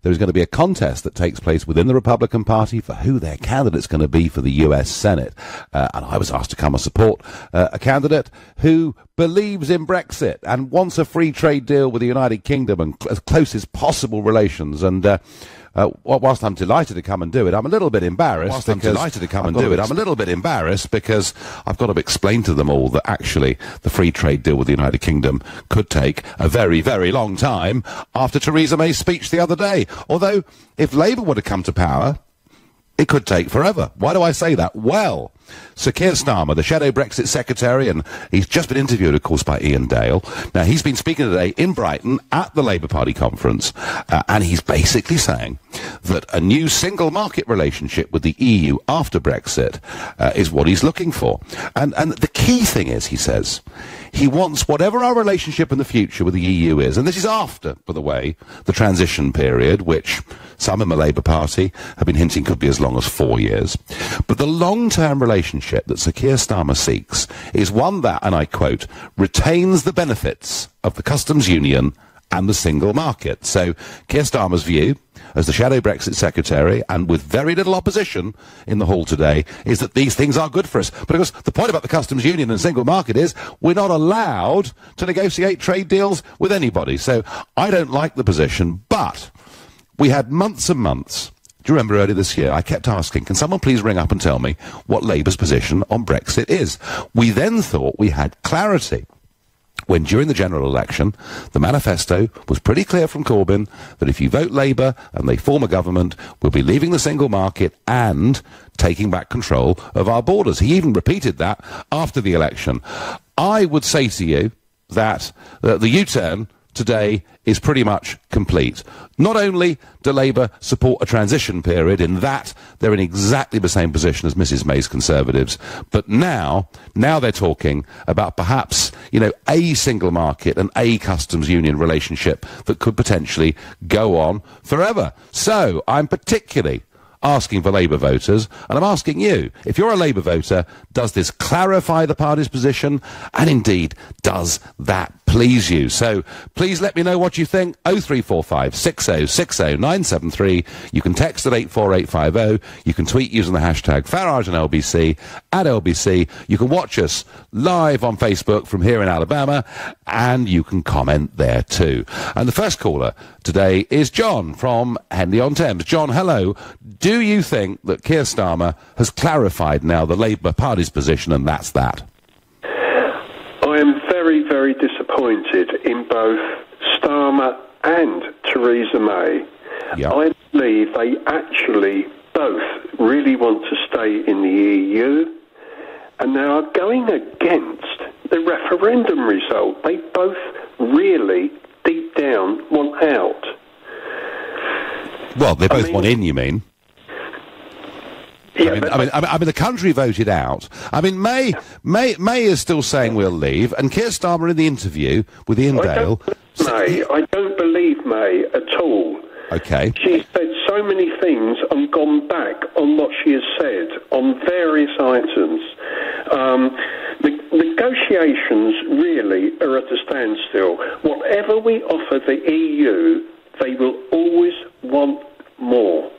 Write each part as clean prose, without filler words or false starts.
there is going to be a contest that takes place within the Republican Party for who their candidate's going to be for the US Senate. And I was asked to come and support a candidate who believes in Brexit and wants a free trade deal with the United Kingdom and as close as possible relations. And whilst I'm delighted to come and do it, I'm a little bit embarrassed. Because I've got to explain to them all that actually the free trade deal with the United Kingdom could take a very, very long time after Theresa May's speech the other day. Although, if Labour were to come to power, it could take forever. Why do I say that? Well, Sir Keir Starmer, the shadow Brexit secretary, and he's just been interviewed, of course, by Ian Dale. Now, he's been speaking today in Brighton at the Labour Party conference, and he's basically saying that a new single market relationship with the EU after Brexit is what he's looking for. And the key thing is, he says, he wants whatever our relationship in the future with the EU is, and this is after, by the way, the transition period, which some in the Labour Party have been hinting could be as long as 4 years. But the long-term relationship that Sir Keir Starmer seeks is one that, and I quote, retains the benefits of the customs union and the single market. So Keir Starmer's view, as the shadow Brexit secretary, and with very little opposition in the hall today, is that these things are good for us. But of course, the point about the customs union and single market is we're not allowed to negotiate trade deals with anybody. So I don't like the position, but we had months and months. Do you remember earlier this year, I kept asking, can someone please ring up and tell me what Labour's position on Brexit is? We then thought we had clarity when, during the general election, the manifesto was pretty clear from Corbyn that if you vote Labour and they form a government, we'll be leaving the single market and taking back control of our borders. He even repeated that after the election. I would say to you that the U-turn today is pretty much complete. Not only do Labour support a transition period, in that they're in exactly the same position as Mrs May's Conservatives, but now they're talking about perhaps, a single market and a customs union relationship that could potentially go on forever. So I'm particularly asking for Labour voters, and I'm asking you, if you're a Labour voter, does this clarify the party's position? And indeed, does that please you? So please let me know what you think. 0345 6060 973. You can text at 84850. You can tweet using the hashtag Farage and LBC at LBC. You can watch us live on Facebook from here in Alabama, and you can comment there too. And the first caller today is John from Henley-on-Thames. John, hello. Do you think that Keir Starmer has clarified now the Labour Party's position, and that's that? I am very, very disappointed in both Starmer and Theresa May. Yep. I believe they actually both really want to stay in the EU, and they are going against the referendum result. They both really, deep down, want out. Well, they both want in, you mean? Yeah, I mean, the country voted out. I mean, May is still saying we'll leave, and Keir Starmer in the interview with Ian Dale. I don't believe May at all. Okay. She's said so many things and gone back on what she has said on various items. The negotiations really are at a standstill. Whatever we offer the EU, they will always want more.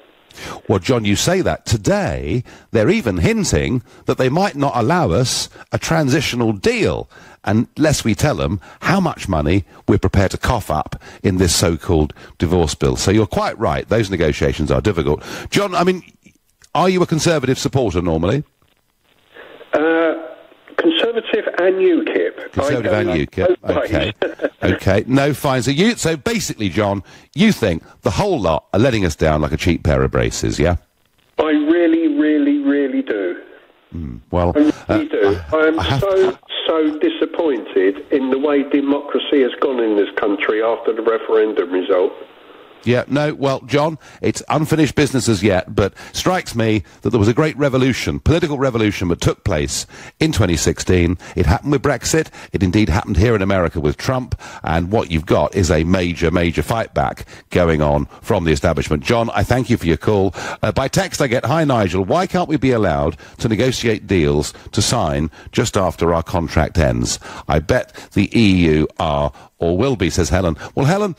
Well, John, you say that. Today, they're even hinting that they might not allow us a transitional deal unless we tell them how much money we're prepared to cough up in this so-called divorce bill. So you're quite right. Those negotiations are difficult. John, I mean, are you a Conservative supporter normally? Conservative and UKIP. Conservative and UKIP. Okay. Okay. No, fine. So basically, John, you think the whole lot are letting us down like a cheap pair of braces, yeah? I really, really, really do. Well, I really do. I am so disappointed in the way democracy has gone in this country after the referendum result. Yeah, no, well, John, it's unfinished business as yet, but strikes me that there was a great revolution, political revolution that took place in 2016. It happened with Brexit. It indeed happened here in America with Trump. And what you've got is a major, major fight back going on from the establishment. John, I thank you for your call. By text, I get, hi, Nigel, why can't we be allowed to negotiate deals to sign just after our contract ends? I bet the EU are or will be, says Helen. Well, Helen,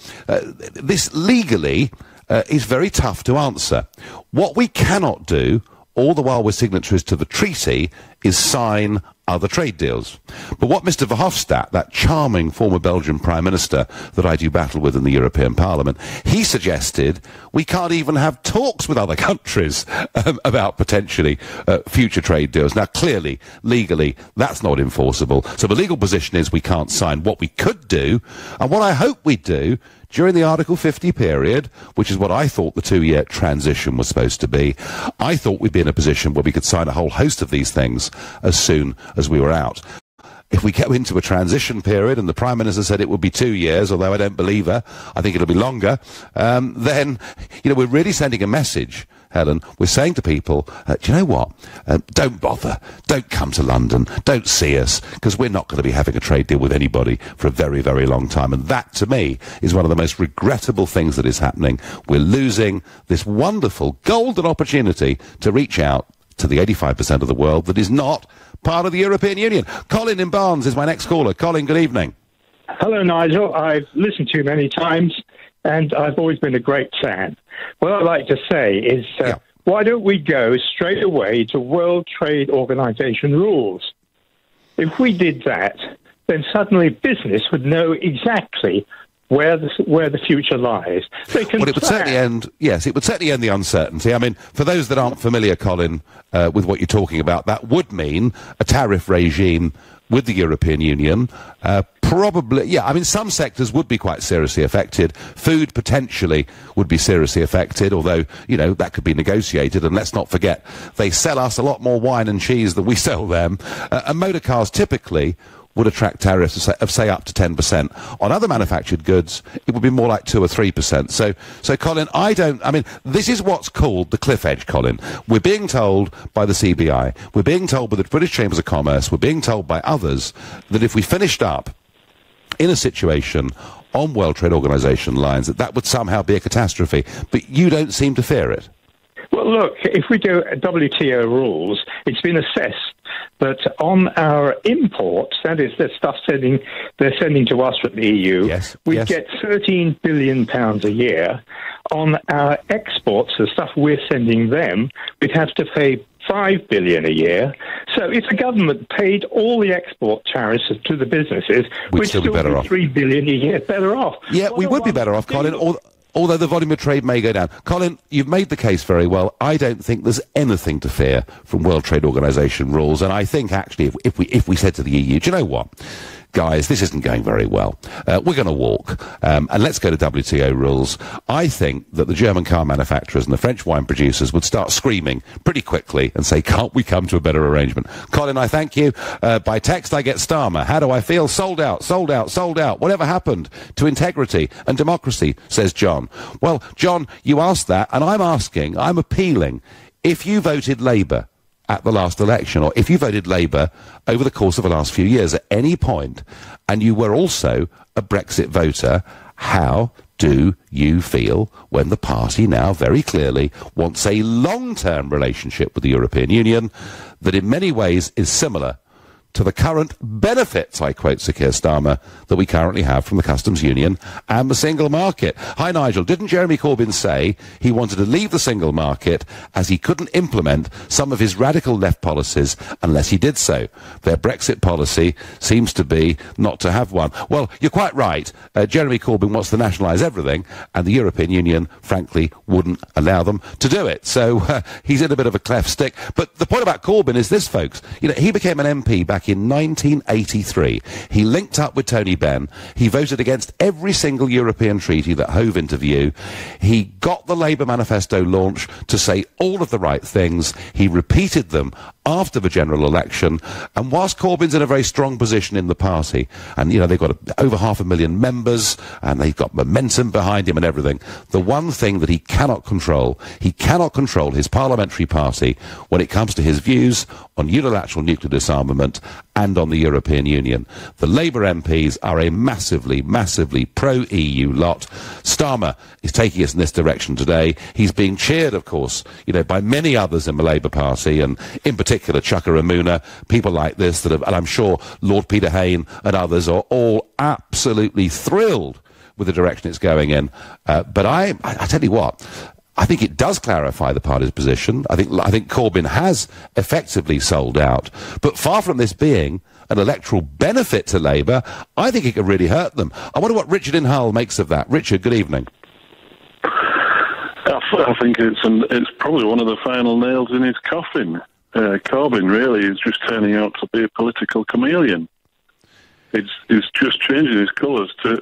this legally, is very tough to answer. What we cannot do, all the while we're signatories to the treaty, is sign other trade deals. But what Mr Verhofstadt, that charming former Belgian Prime Minister that I do battle with in the European Parliament, he suggested we can't even have talks with other countries about potentially future trade deals. Now, clearly, legally, that's not enforceable. So the legal position is we can't sign. What we could do, and what I hope we do, during the Article 50 period, which is what I thought the 2-year transition was supposed to be, I thought we'd be in a position where we could sign a whole host of these things as soon as we were out. If we go into a transition period, and the Prime Minister said it would be 2 years, although I don't believe her, I think it'll be longer, then, you know, we're really sending a message, Helen. We're saying to people, do you know what? Don't bother. Don't come to London. Don't see us, because we're not going to be having a trade deal with anybody for a very, very long time. And that, to me, is one of the most regrettable things that is happening. We're losing this wonderful golden opportunity to reach out to the 85% of the world that is not part of the European Union. Colin in Barnes is my next caller. Colin, good evening. Hello, Nigel. I've listened to you many times, and I've always been a great fan. What I'd like to say is, why don't we go straight away to World Trade Organization rules? If we did that, then suddenly business would know exactly where the future lies. They can well, it would certainly end, yes, it would certainly end the uncertainty. I mean, for those that aren't familiar, Colin, with what you're talking about, that would mean a tariff regime with the European Union. Probably, yeah, I mean, some sectors would be quite seriously affected. Food potentially would be seriously affected, although, you know, that could be negotiated. And let's not forget, they sell us a lot more wine and cheese than we sell them. And motor cars typically would attract tariffs of, say, up to 10%. On other manufactured goods, it would be more like 2 or 3%. So, Colin, I mean, this is what's called the cliff edge, Colin. We're being told by the CBI, we're being told by the British Chambers of Commerce, we're being told by others that if we finished up in a situation on World Trade Organization lines, that would somehow be a catastrophe. But you don't seem to fear it. Well, look, if we go WTO rules, it's been assessed that on our imports, that is, the stuff they're sending to us from the EU, we get £13 billion a year. On our exports, the stuff we're sending them, we'd have to pay $5 billion a year. So if the government paid all the export tariffs to the businesses, we'd still be better off. $3 billion a year better off. Yeah, we would be better off, Colin. Although the volume of trade may go down. Colin, you've made the case very well. I don't think there's anything to fear from World Trade Organization rules. And I think, actually, if we said to the EU, do you know what? Guys, this isn't going very well. We're going to walk, and let's go to WTO rules. I think that the German car manufacturers and the French wine producers would start screaming pretty quickly and say, can't we come to a better arrangement? Colin, I thank you. By text, I get Starmer. How do I feel? Sold out, sold out, sold out. Whatever happened to integrity and democracy, says John. Well, John, you asked that, and I'm appealing. If you voted Labour at the last election, or if you voted Labour over the course of the last few years at any point, and you were also a Brexit voter, how do you feel when the party now very clearly wants a long-term relationship with the European Union that in many ways is similar to the current benefits, I quote Sir Keir Starmer, that we currently have from the customs union and the single market? Hi, Nigel. Didn't Jeremy Corbyn say he wanted to leave the single market as he couldn't implement some of his radical left policies unless he did so? Their Brexit policy seems to be not to have one. Well, you're quite right. Jeremy Corbyn wants to nationalise everything, and the European Union, frankly, wouldn't allow them to do it. So he's in a bit of a cleft stick. But the point about Corbyn is this, folks. You know, he became an MP back in 1983. He linked up with Tony Benn. He voted against every single European treaty that hove into view. He got the Labour manifesto launch to say all of the right things. He repeated them after the general election. And whilst Corbyn's in a very strong position in the party, and, you know, they've got over 500,000 members, and they've got momentum behind him and everything, the one thing that he cannot control his parliamentary party when it comes to his views on unilateral nuclear disarmament and on the European Union. The Labour MPs are a massively, massively pro-EU lot. Starmer is taking us in this direction today. He's being cheered, of course, you know, by many others in the Labour Party, and in particular Chuka Ramuna, people like this that have, and I'm sure Lord Peter Hain and others are all absolutely thrilled with the direction it's going in. But I tell you what, I think it does clarify the party's position. I think Corbyn has effectively sold out. But far from this being an electoral benefit to Labour, I think it could really hurt them. I wonder what Richard in Hull makes of that. Richard, good evening. I think it's probably one of the final nails in his coffin. Corbyn really is just turning out to be a political chameleon. It's just changing his colours to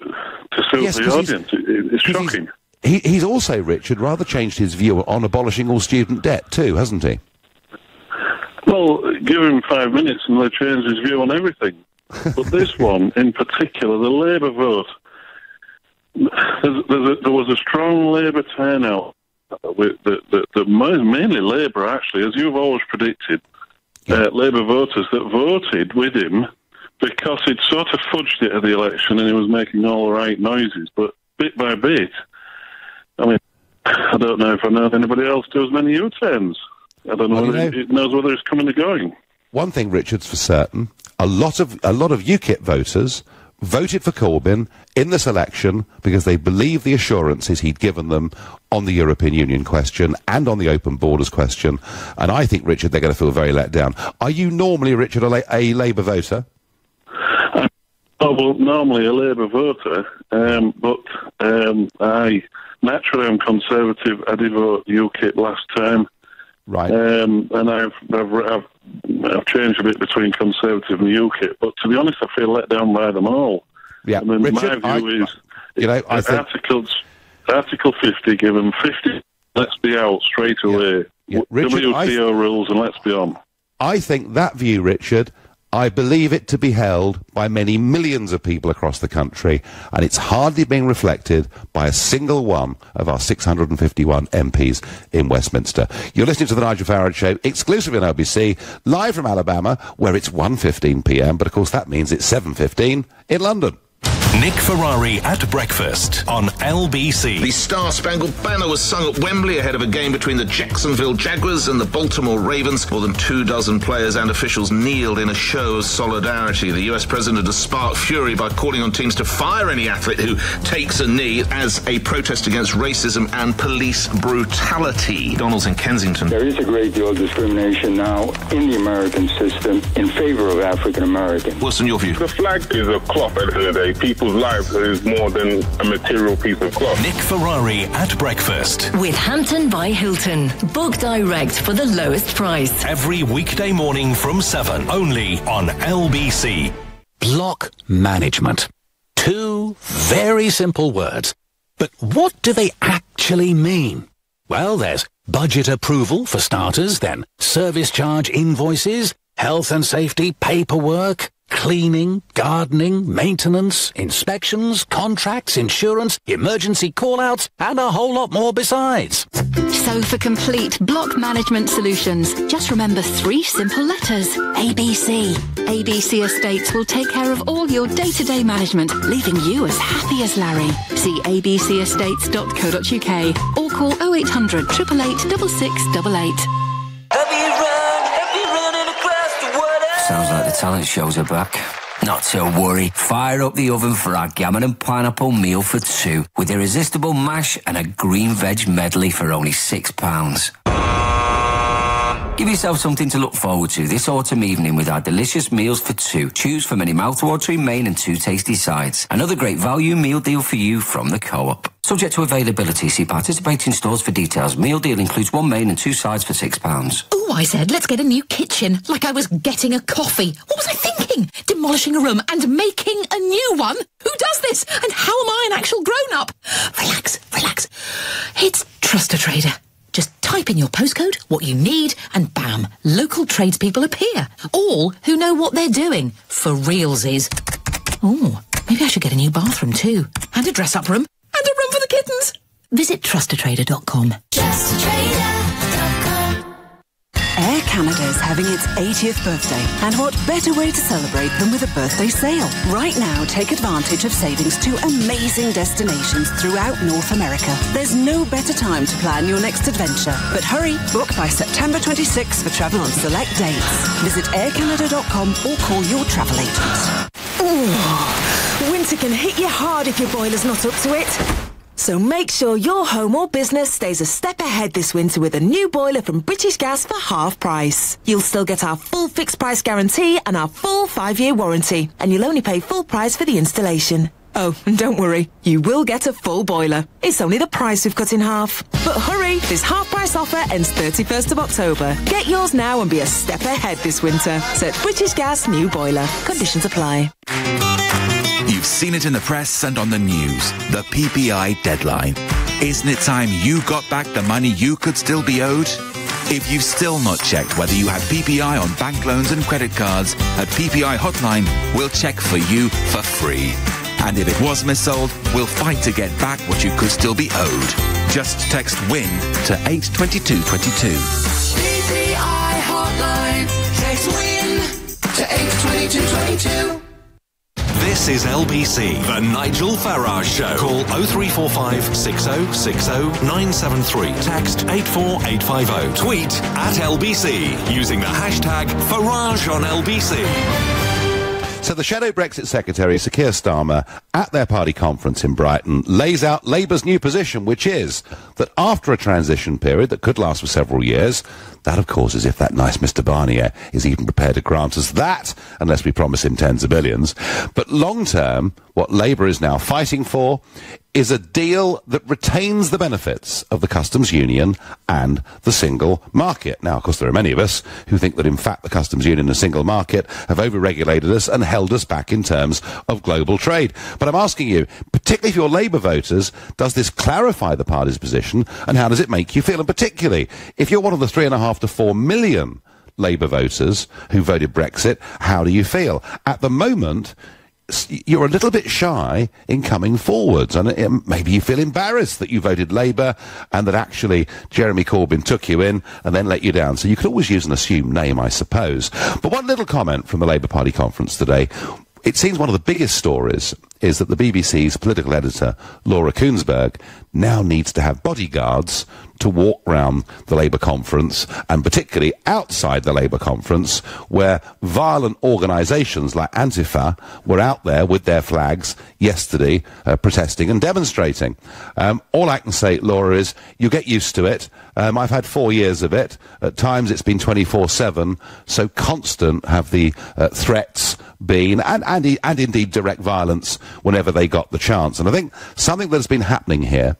suit the audience. It's shocking. He's also, Richard, rather changed his view on abolishing all student debt too, hasn't he? Well, give him 5 minutes and they'll change his view on everything. But this one, in particular, the Labour vote, there was a strong Labour turnout, mainly Labour, actually, as you've always predicted, Labour voters that voted with him because he'd sort of fudged it at the election and he was making all the right noises. But bit by bit, I mean, I don't know if I know if anybody else does many U-turns. I don't know whether it knows whether it's coming or going. One thing, Richard's for certain, a lot of UKIP voters voted for Corbyn in this election because they believe the assurances he'd given them on the European Union question and on the open borders question. And I think, Richard, they're going to feel very let down. Are you normally, Richard, a Labour voter? Well, normally a Labour voter, but naturally I'm Conservative. I did vote UKIP last time. Right. And I've changed a bit between Conservative and UKIP, but to be honest, I feel let down by them all. Yeah, I mean, Richard, my view is, I think Article 50, give them 50, let's be out straight away. Yeah. Richard, WTO rules and let's be on. I think that view, Richard, I believe it to be held by many millions of people across the country, and it's hardly being reflected by a single one of our 651 MPs in Westminster. You're listening to The Nigel Farage Show, exclusively on LBC, live from Alabama, where it's 1:15 p.m, but of course that means it's 7:15 in London. Nick Ferrari at breakfast on LBC. The Star-Spangled Banner was sung at Wembley ahead of a game between the Jacksonville Jaguars and the Baltimore Ravens. More than 24 players and officials kneeled in a show of solidarity. The US president has sparked fury by calling on teams to fire any athlete who takes a knee as a protest against racism and police brutality. Donald's in Kensington. There is a great deal of discrimination now in the American system in favor of African Americans. Wilson, your view? The flag is a cloth at the end of the day. People's lives is more than a material piece of cloth. Nick Ferrari at breakfast. With Hampton by Hilton. Book direct for the lowest price. Every weekday morning from 7, only on LBC. Block management. 2 very simple words. But what do they actually mean? Well, there's budget approval for starters, then service charge invoices, health and safety paperwork, cleaning, gardening, maintenance, inspections, contracts, insurance, emergency call-outs, and a whole lot more besides. So for complete block management solutions, just remember 3 simple letters. ABC. ABC Estates will take care of all your day-to-day management, leaving you as happy as Larry. See abcestates.co.uk or call 0800 888 6688. Sounds like the talent shows are back. Not to worry, fire up the oven for our gammon and pineapple meal for 2 with irresistible mash and a green veg medley for only £6. Give yourself something to look forward to this autumn evening with our delicious meals for 2. Choose from any mouth-watering main and 2 tasty sides. Another great value meal deal for you from the Co-op. Subject to availability, see participating stores for details. Meal deal includes 1 main and 2 sides for £6. Oh, I said, let's get a new kitchen, like I was getting a coffee. What was I thinking? Demolishing a room and making a new one? Who does this? And how am I an actual grown-up? Relax, relax. It's Trust a Trader. Just type in your postcode, what you need, and bam, local tradespeople appear. All who know what they're doing. For realsies. Oh, maybe I should get a new bathroom too. And a dress-up room. And a room for the kittens. Visit trustatrader.com. Air Canada's having its 80th birthday, and what better way to celebrate than with a birthday sale? Right now, take advantage of savings to amazing destinations throughout North America. There's no better time to plan your next adventure. But hurry, book by September 26 for travel on select dates. Visit aircanada.com or call your travel agent. Ooh, Winter can hit you hard if your boiler's not up to it. So make sure your home or business stays a step ahead this winter with a new boiler from British Gas for half price. You'll still get our full fixed price guarantee and our full 5-year warranty, and you'll only pay full price for the installation. Oh, and don't worry, you will get a full boiler. It's only the price we've cut in half. But hurry, this half-price offer ends 31st of October. Get yours now and be a step ahead this winter. Search British Gas New Boiler. Conditions apply. You've seen it in the press and on the news. The PPI deadline. Isn't it time you got back the money you could still be owed? If you've still not checked whether you had PPI on bank loans and credit cards, at PPI Hotline, we'll check for you for free. And if it was missold, we'll fight to get back what you could still be owed. Just text WIN to 82222. PPI Hotline. Text WIN to 82222. This is LBC, the Nigel Farage Show. Call 0345 6060 973. Text 84850. Tweet at LBC using the hashtag Farage on LBC. So the shadow Brexit secretary, Sir Keir Starmer, at their party conference in Brighton, lays out Labour's new position, which is that after a transition period that could last for several years, that, of course, is if that nice Mr Barnier is even prepared to grant us that, unless we promise him tens of billions. But long-term, what Labour is now fighting for is a deal that retains the benefits of the customs union and the single market. Now, of course, there are many of us who think that, in fact, the customs union and the single market have over-regulated us and held us back in terms of global trade. But I'm asking you, particularly for your Labour voters, does this clarify the party's position, and how does it make you feel? And particularly, if you're one of the 3.5 to 4 million Labour voters who voted Brexit, how do you feel? At the moment, you're a little bit shy in coming forwards, and maybe you feel embarrassed that you voted Labour and that actually Jeremy Corbyn took you in and then let you down. So you could always use an assumed name, I suppose. But one little comment from the Labour Party conference today. It seems one of the biggest stories is that the BBC's political editor, Laura Koonsberg, now needs to have bodyguards to walk round the Labour conference, and particularly outside the Labour conference, where violent organisations like Antifa were out there with their flags yesterday, protesting and demonstrating. All I can say, Laura, is you get used to it. I've had 4 years of it. At times it's been 24/7, so constant have the threats been, and indeed direct violence whenever they got the chance. And I think something that's been happening here,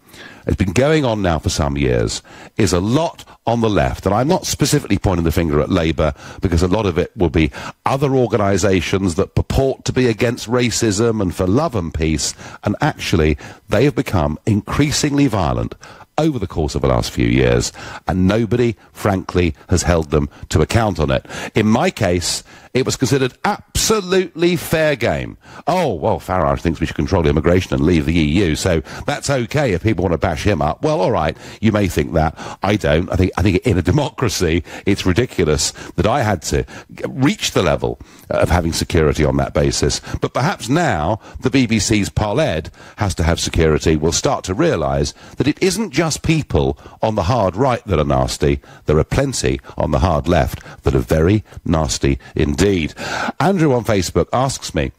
has been going on now for some years, is a lot on the left. And I'm not specifically pointing the finger at Labour, because a lot of it will be other organisations that purport to be against racism and for love and peace, and actually they have become increasingly violent over the course of the last few years, and nobody, frankly, has held them to account on it. In my case, it was considered absolutely fair game. Oh, well, Farage thinks we should control immigration and leave the EU, so that's okay if people want to bash him up. Well, all right, you may think that. I don't. I think in a democracy, it's ridiculous that I had to reach the level of having security on that basis. But perhaps now the BBC's Paul Ed has to have security. We'll start to realise that it isn't just people on the hard right that are nasty. There are plenty on the hard left that are very nasty indeed. Andrew on Facebook asks me,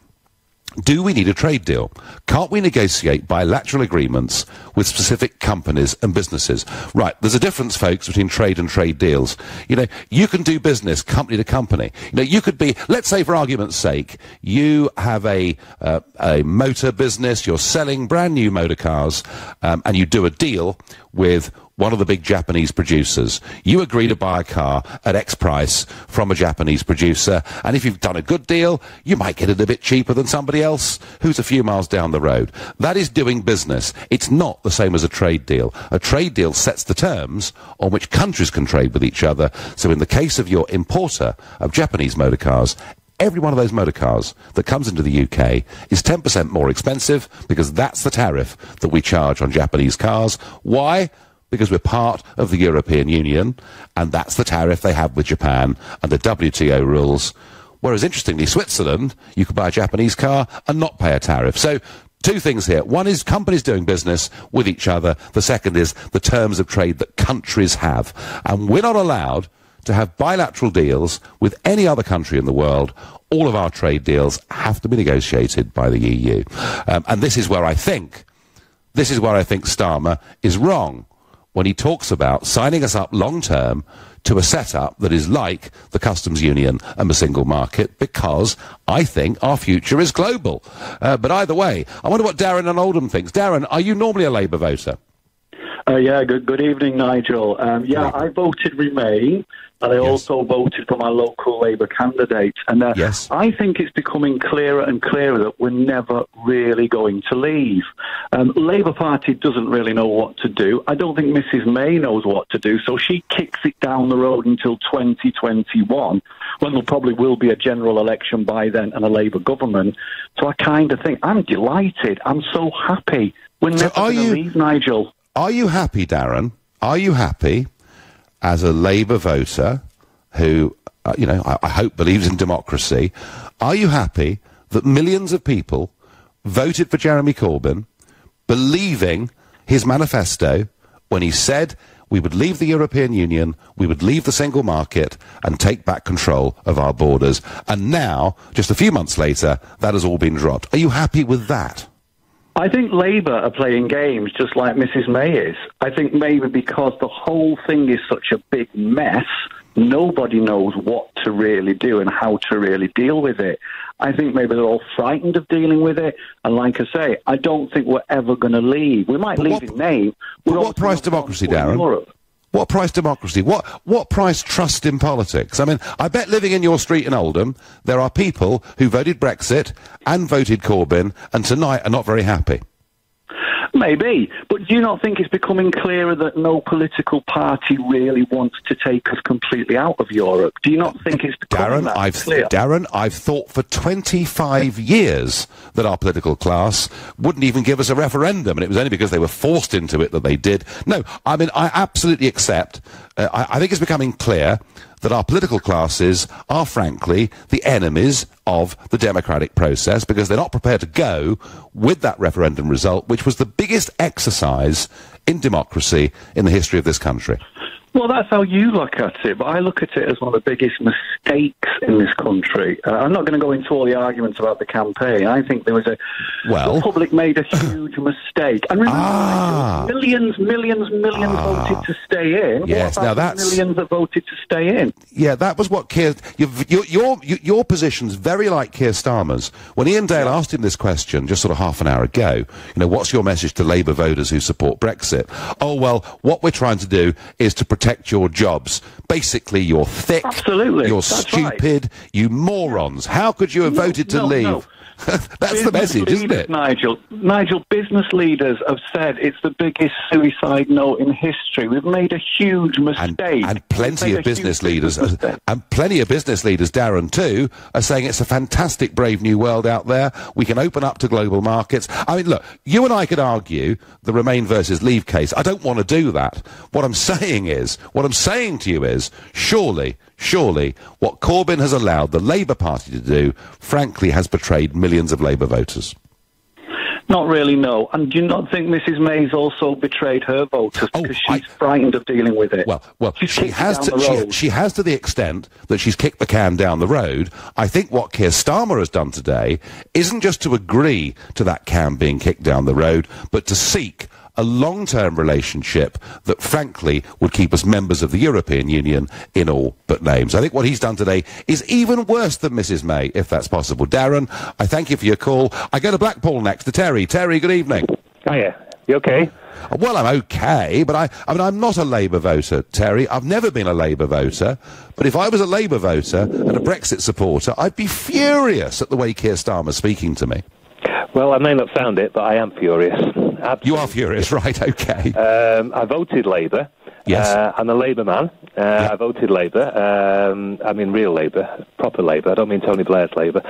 do we need a trade deal? Can't we negotiate bilateral agreements with specific companies and businesses? Right, there's a difference, folks, between trade and trade deals. You know, you can do business company to company. You know, you could be, let's say for argument's sake, you have a motor business, you're selling brand new motor cars, and you do a deal with one of the big Japanese producers. You agree to buy a car at X price from a Japanese producer, and if you've done a good deal, you might get it a bit cheaper than somebody else who's a few miles down the road. That is doing business. It's not the same as a trade deal. A trade deal sets the terms on which countries can trade with each other. So in the case of your importer of Japanese motor cars, every one of those motor cars that comes into the UK is 10% more expensive, because that's the tariff that we charge on Japanese cars. Why? Because we're part of the European Union, and that's the tariff they have with Japan under WTO rules. Whereas, interestingly, Switzerland, you could buy a Japanese car and not pay a tariff. So, two things here. One is companies doing business with each other. The second is the terms of trade that countries have. And we're not allowed to have bilateral deals with any other country in the world, all of our trade deals have to be negotiated by the EU. And this is where I think Starmer is wrong when he talks about signing us up long-term to a setup that is like the customs union and the single market, because I think our future is global. But either way, I wonder what Darren and Oldham thinks. Darren, are you normally a Labour voter? Yeah, good evening, Nigel. Yeah, I voted Remain, and I also voted for my local Labour candidate. And I think it's becoming clearer and clearer that we're never really going to leave. Labour Party doesn't really know what to do. I don't think Mrs May knows what to do, so she kicks it down the road until 2021, when there probably will be a general election by then and a Labour government. So I kind of think, I'm delighted. I'm so happy. We're never going to leave, Nigel. Are you happy, Darren? Are you happy as a Labour voter who, I hope believes in democracy? Are you happy that millions of people voted for Jeremy Corbyn, believing his manifesto when he said we would leave the European Union, we would leave the single market and take back control of our borders? And now, just a few months later, that has all been dropped. Are you happy with that? I think Labour are playing games just like Mrs May is. I think maybe because the whole thing is such a big mess, nobody knows what to really do and how to really deal with it. I think maybe they're all frightened of dealing with it. And like I say, I don't think we're ever going to leave. We might leave in name. But what price democracy, Darren? What price democracy? What price trust in politics? I mean, I bet living in your street in Oldham, there are people who voted Brexit and voted Corbyn and tonight are not very happy. Maybe, but do you not think it's becoming clearer that no political party really wants to take us completely out of Europe? Do you not think it's becoming clear? Darren, I've thought for 25 years that our political class wouldn't even give us a referendum, and it was only because they were forced into it that they did. No, I mean, I absolutely accept. I think it's becoming clear that our political classes are, frankly, the enemies of the democratic process because they're not prepared to go with that referendum result, which was the biggest exercise in democracy in the history of this country. Well, that's how you look at it, but I look at it as one of the biggest mistakes in this country. I'm not going to go into all the arguments about the campaign. I think there was the public made a huge mistake. And remember, millions voted to stay in. Yes, now that's millions that voted to stay in. Yeah, that was what Keir. Your position's very like Keir Starmer's. When Ian Dale asked him this question just sort of half an hour ago, what's your message to Labour voters who support Brexit? Oh well, what we're trying to do is to protect your jobs. Basically, you're thick. Absolutely. You're stupid. You morons. How could you have voted to leave? No. That's the message, isn't it? Nigel, business leaders have said it's the biggest suicide note in history. We've made a huge mistake. And plenty of business leaders, Darren, too, are saying it's a fantastic, brave new world out there. We can open up to global markets. I mean, look, you and I could argue the Remain versus Leave case. I don't want to do that. What I'm saying to you is, surely, what Corbyn has allowed the Labour Party to do, frankly, has betrayed millions of Labour voters. Not really, no. And do you not think Mrs May's also betrayed her voters because she's frightened of dealing with it? Well, she has to the extent that she's kicked the can down the road. I think what Keir Starmer has done today isn't just to agree to that can being kicked down the road, but to seek a long-term relationship that, frankly, would keep us members of the European Union in all but names. I think what he's done today is even worse than Mrs May, if that's possible. Darren, I thank you for your call. I go to Blackpool next to Terry. Terry, good evening. Hiya. You okay? Well, I'm okay, but I'm not a Labour voter, Terry. I've never been a Labour voter. But if I was a Labour voter and a Brexit supporter, I'd be furious at the way Keir Starmer's speaking to me. Well, I may not sound it, but I am furious. Absolutely. You are furious, right? Okay. I voted Labour. Yes. I'm a Labour man. I voted Labour. I mean real Labour, proper Labour. I don't mean Tony Blair's Labour.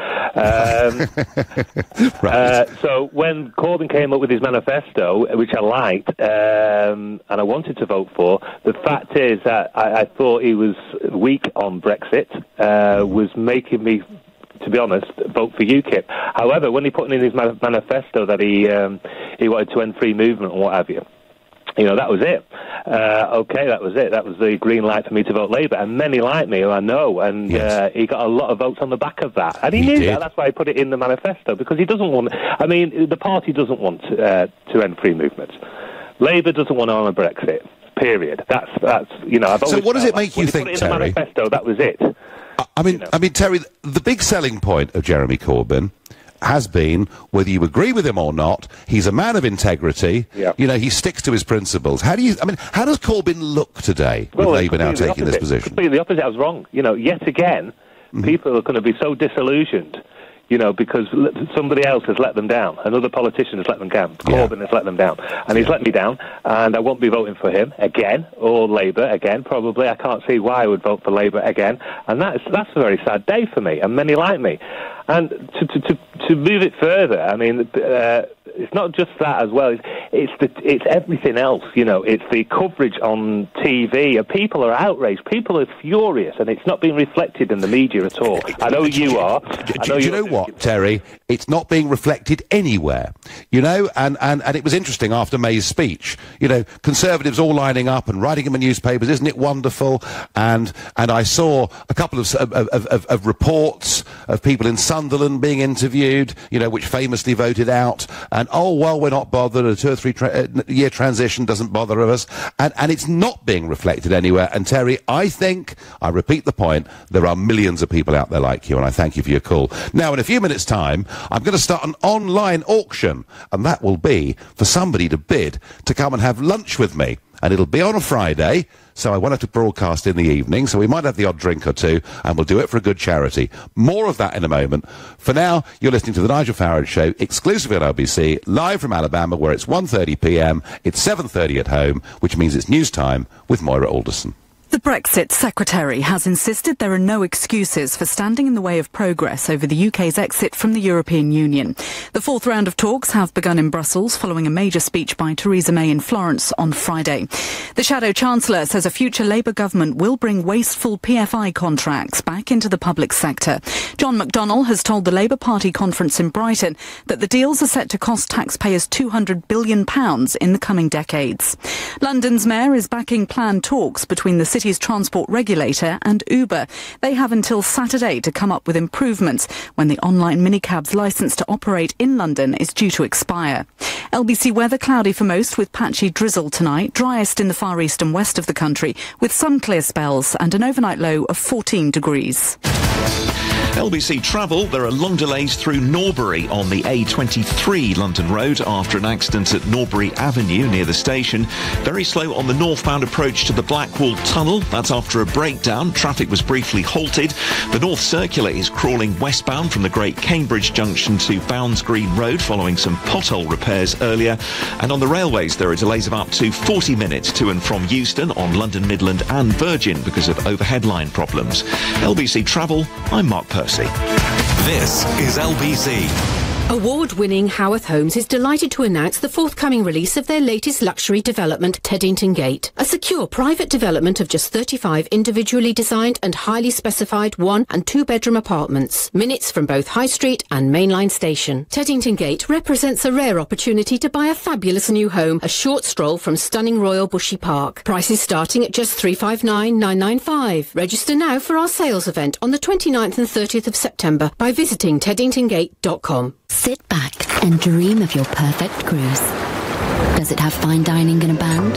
Right. So when Corbyn came up with his manifesto, which I liked, and I wanted to vote for, the fact is that I thought he was weak on Brexit, was making me, to be honest, vote for UKIP. However, when he put in his manifesto that he wanted to end free movement and what have you, You know, that was it. Okay, that was it. That was the green light for me to vote Labour. And many like me, who I know, and he got a lot of votes on the back of that. And he knew that. That's why he put it in the manifesto, because he doesn't want... I mean, the party doesn't want to end free movement. Labour doesn't want to honour Brexit, period. That's you know... So what does it make you think, Terry? Terry? In the manifesto, that was it. I mean, Terry, the big selling point of Jeremy Corbyn has been, whether you agree with him or not, he's a man of integrity. Yeah. You know, he sticks to his principles. How does Corbyn look today with Labour now taking this position? Completely the opposite. I was wrong. You know, yet again, people are going to be so disillusioned, you know, because somebody else has let them down. Another politician has let them down. Corbyn has let them down. And he's let me down, and I won't be voting for him again, or Labour again, probably. I can't see why I would vote for Labour again. And that's a very sad day for me, and many like me. And to move it further, I mean, it's not just that as well. It's everything else. You know, it's the coverage on TV. People are outraged. People are furious, and it's not being reflected in the media at all. I know you are. Do you know what, Terry? It's not being reflected anywhere. You know, and it was interesting after May's speech. You know, Conservatives all lining up and writing in the newspapers. Isn't it wonderful? And I saw a couple of reports of people in Sunderland being interviewed, you know, which famously voted out, and we're not bothered, a 2 or 3 year transition doesn't bother us, and it's not being reflected anywhere. And Terry, I repeat the point, there are millions of people out there like you, and I thank you for your call. Now, in a few minutes' time, I'm going to start an online auction, and that will be for somebody to bid to come and have lunch with me. And it'll be on a Friday, so I won't have to broadcast in the evening, so we might have the odd drink or two, and we'll do it for a good charity. More of that in a moment. For now, you're listening to The Nigel Farage Show, exclusively on LBC, live from Alabama, where it's 1:30 p.m, it's 7:30 at home, which means it's news time with Moira Alderson. The Brexit Secretary has insisted there are no excuses for standing in the way of progress over the UK's exit from the European Union. The fourth round of talks have begun in Brussels following a major speech by Theresa May in Florence on Friday. The Shadow Chancellor says a future Labour government will bring wasteful PFI contracts back into the public sector. John McDonnell has told the Labour Party conference in Brighton that the deals are set to cost taxpayers £200 billion in the coming decades. London's mayor is backing planned talks between the city's transport regulator and Uber. They have until Saturday to come up with improvements when the online minicab's licence to operate in London is due to expire. LBC weather cloudy for most with patchy drizzle tonight, driest in the far east and west of the country with some clear spells and an overnight low of 14 degrees. LBC Travel, there are long delays through Norbury on the A23 London Road after an accident at Norbury Avenue near the station. Very slow on the northbound approach to the Blackwall Tunnel. That's after a breakdown. Traffic was briefly halted. The North Circular is crawling westbound from the Great Cambridge Junction to Bounds Green Road following some pothole repairs earlier. And on the railways, there are delays of up to 40 minutes to and from Euston on London Midland and Virgin because of overhead line problems. LBC Travel, I'm Mark Percy. This is LBC. Award-winning Howarth Homes is delighted to announce the forthcoming release of their latest luxury development, Teddington Gate. A secure private development of just 35 individually designed and highly specified 1- and 2-bedroom apartments, minutes from both High Street and Mainline Station. Teddington Gate represents a rare opportunity to buy a fabulous new home, a short stroll from stunning Royal Bushy Park. Prices starting at just $359,995. Register now for our sales event on the 29th and 30th of September by visiting teddingtongate.com. Sit back and dream of your perfect cruise. Does it have fine dining and a band?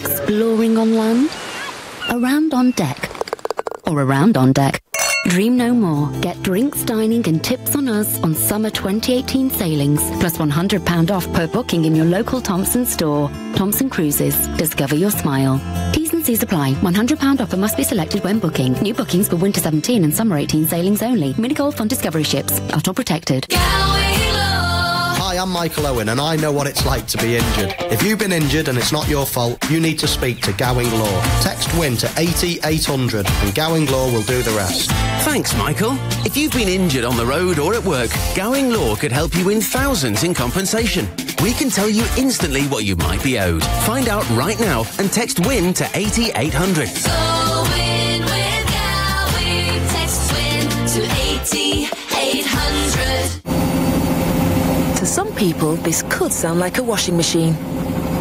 Exploring on land? Around on deck? Or around on deck? Dream no more. Get drinks, dining and tips on us on summer 2018 sailings, plus £100 off per booking in your local Thompson store. Thompson Cruises. Discover your smile. T's and C's apply. £100 offer must be selected when booking. New bookings for winter 17 and summer 18 sailings only. Mini-Golf on Discovery ships. Are all protected. Hi, I'm Michael Owen and I know what it's like to be injured. If you've been injured and it's not your fault, you need to speak to Gowing Law. Text WIN to 80800 and Gowing Law will do the rest. Thanks, Michael. If you've been injured on the road or at work, Gowing Law could help you win thousands in compensation. We can tell you instantly what you might be owed. Find out right now and text WIN to 80800. So win with Gowing. Text WIN to 80800. To some people, this could sound like a washing machine.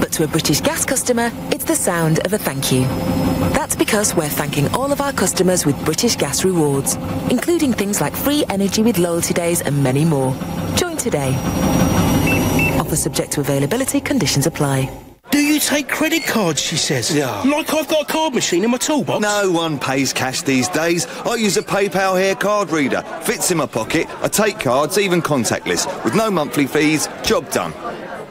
But to a British Gas customer, it's the sound of a thank you. That's because we're thanking all of our customers with British Gas rewards, including things like free energy with loyalty days and many more. Join today. Offer subject to availability, conditions apply. Do you take credit cards, she says? Yeah. Like I've got a card machine in my toolbox? No one pays cash these days. I use a PayPal Here card reader. Fits in my pocket. I take cards, even contactless. With no monthly fees. Job done.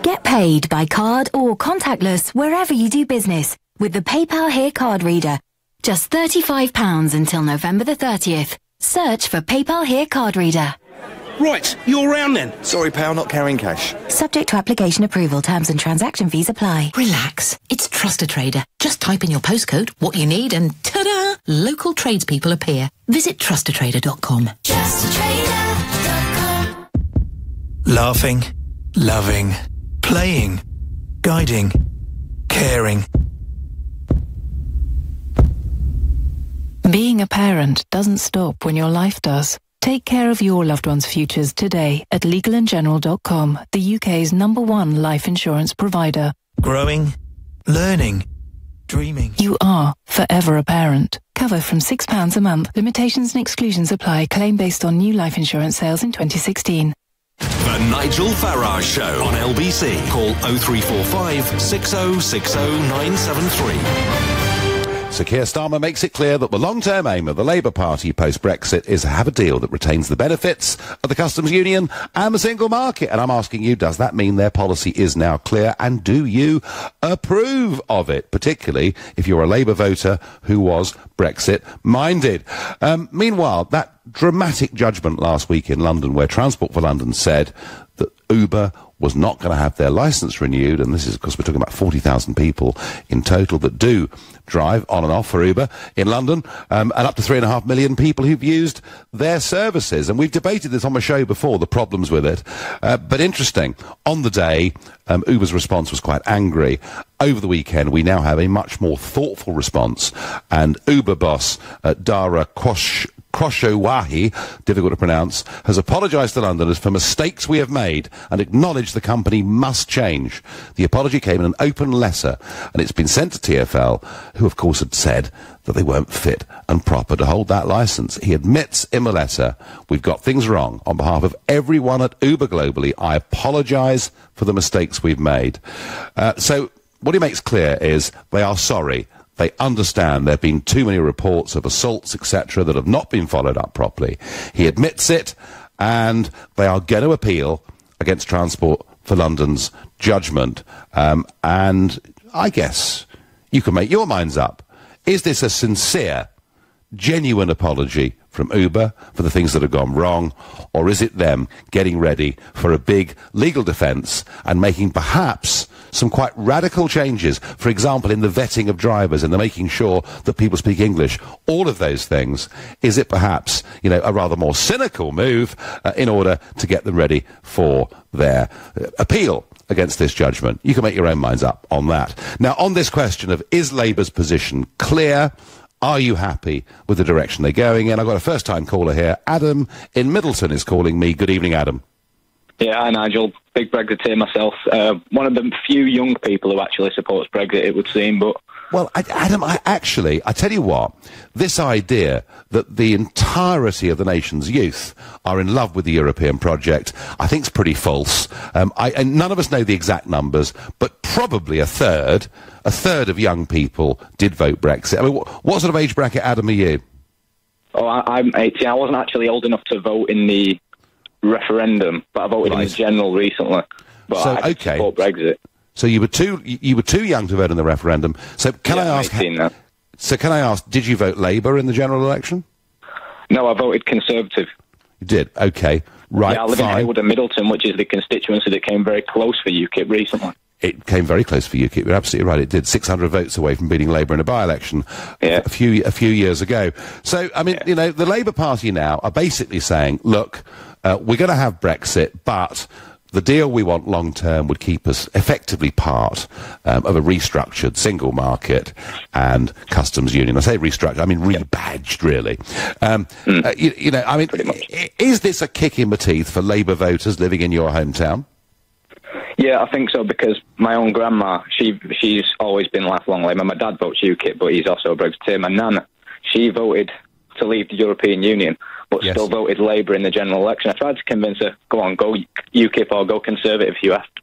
Get paid by card or contactless wherever you do business with the PayPal Here card reader. Just £35 until November the 30th. Search for PayPal Here card reader. Right, you're round then. Sorry, pal, not carrying cash. Subject to application approval, terms and transaction fees apply. Relax. It's Trustatrader. Just type in your postcode, what you need, and ta-da! Local tradespeople appear. Visit trustatrader.com. Trustatrader.com. Laughing, loving, playing, guiding, caring. Being a parent doesn't stop when your life does. Take care of your loved one's futures today at legalandgeneral.com, the UK's #1 life insurance provider. Growing, learning, dreaming. You are forever a parent. Cover from £6 a month. Limitations and exclusions apply. Claim based on new life insurance sales in 2016. The Nigel Farage Show on LBC. Call 0345 6060 973. So Keir Starmer makes it clear that the long-term aim of the Labour Party post-Brexit is to have a deal that retains the benefits of the customs union and the single market. And I'm asking you, does that mean their policy is now clear? And do you approve of it, particularly if you're a Labour voter who was Brexit-minded? Meanwhile, that dramatic judgment last week in London where Transport for London said that Uber was not going to have their licence renewed, and this is, of course, we're talking about 40,000 people in total that do drive on and off for Uber in London, and up to 3.5 million people who've used their services. And we've debated this on my show before, the problems with it. But interesting, on the day, Uber's response was quite angry. Over the weekend, we now have a much more thoughtful response, and Uber boss Dara Khoshowahi, difficult to pronounce, has apologised to Londoners for mistakes we have made and acknowledged the company must change. The apology came in an open letter, and it's been sent to TfL, who of course had said that they weren't fit and proper to hold that licence. He admits in the letter, we've got things wrong. On behalf of everyone at Uber globally, I apologise for the mistakes we've made. So what he makes clear is they are sorry. They understand there have been too many reports of assaults, etc., that have not been followed up properly. He admits it, and they are going to appeal against Transport for London's judgment. And I guess you can make your minds up. Is this a sincere, genuine apology from Uber for the things that have gone wrong, or is it them getting ready for a big legal defence and making perhaps some quite radical changes, for example, in the vetting of drivers and the making sure that people speak English, all of those things? Is it perhaps, you know, a rather more cynical move in order to get them ready for their appeal against this judgment? You can make your own minds up on that. Now, on this question of is Labour's position clear, are you happy with the direction they're going in? I've got a first-time caller here. Adam in Middleton is calling me. Good evening, Adam. Yeah, hi Nigel. Big Brexiteer myself. One of the few young people who actually supports Brexit, it would seem, but... Well, Adam, I tell you what, this idea that the entirety of the nation's youth are in love with the European project, I think is pretty false. And none of us know the exact numbers, but probably a third of young people did vote Brexit. I mean, what sort of age bracket, Adam, are you? Oh, I'm 18. I wasn't actually old enough to vote in the referendum, but I voted in the general recently. But So, I okay. support Brexit. So you were too young to vote in the referendum. So can I ask? 18 now. So can I ask? Did you vote Labour in the general election? No, I voted Conservative. You did. Okay. Right. Yeah, I live in fine. Haywood and Middleton, which is the constituency that came very close for UKIP recently. It came very close for UKIP. You're absolutely right. It did. 600 votes away from beating Labour in a by-election a few years ago. So, I mean, you know, the Labour Party now are basically saying, look, we're going to have Brexit, but the deal we want long-term would keep us effectively part of a restructured single market and customs union. I say restructured, I mean rebadged, really. You know, I mean, is this a kick in the teeth for Labour voters living in your hometown? Yeah, I think so, because my own grandma, she's always been lifelong Labour. My dad votes UKIP, but he's also a Brexiteer. My nan, she voted to leave the European Union, but still voted Labour in the general election. I tried to convince her, go on, go UKIP or go Conservative if you have to.